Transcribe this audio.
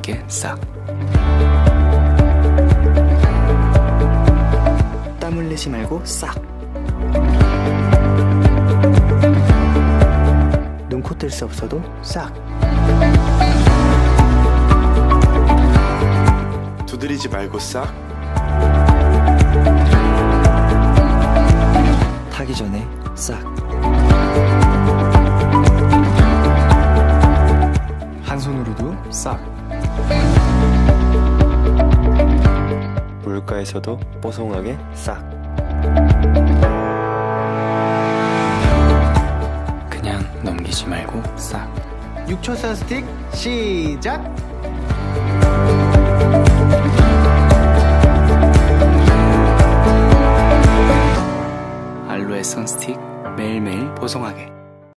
보송하게 싹. 땀 흘리지 말고 싹. 눈코 뜰 수 없어도 싹. 두드리지 말고 싹. 타기 전에 싹. 한 손으로도 싹. 물가에서도 뽀송하게 싹. 그냥 넘기지 말고 싹. 6초 스틱 시작! 알로에 선스틱 매일매일 보송하게.